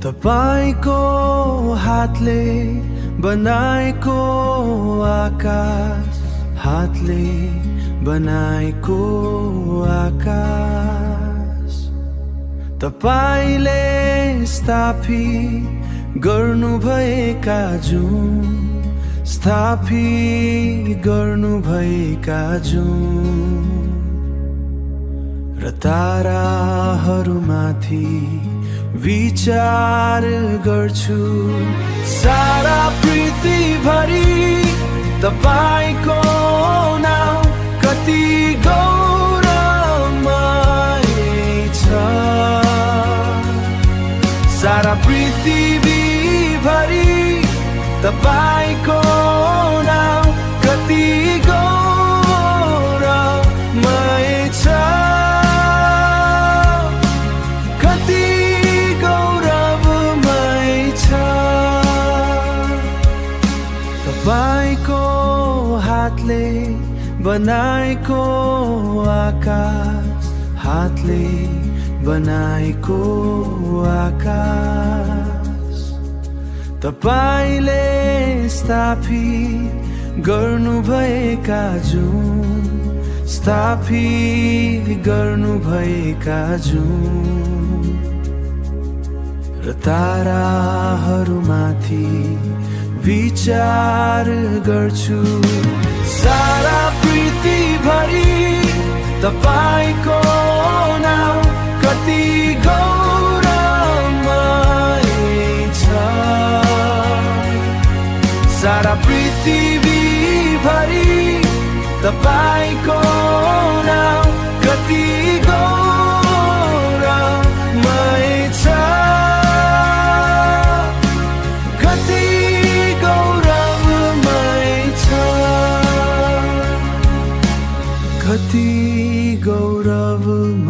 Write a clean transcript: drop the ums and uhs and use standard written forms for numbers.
तपाईको हातले बनाएको आकाश, हातले बनाएको आकाश, तपाईले स्थापित गर्नुभएका जुन, स्थापित गर्नुभएका जुन र ताराहरूमाथि विचार गर्छु। सारा पृथ्वीभरि तपाईको नाम कति गौरवमय छ। सारा पृथ्वीभरि तपाईको नाम कति गौरवमय छ। तपाईको हातले बनाएको आकाश, हातले बनाएको आकाश, तपाईले स्थापित गर्नुभएका जुन, स्थापित गर्नुभएका जुन र ताराहरूमाथि विचार गर्छु। सारा पृथ्वीभरि तपाईको नाम कति गौरवमय छ। सारा पृथ्वीभरि तपाईको नाम कति गौरवमय छ। कति गौरवमय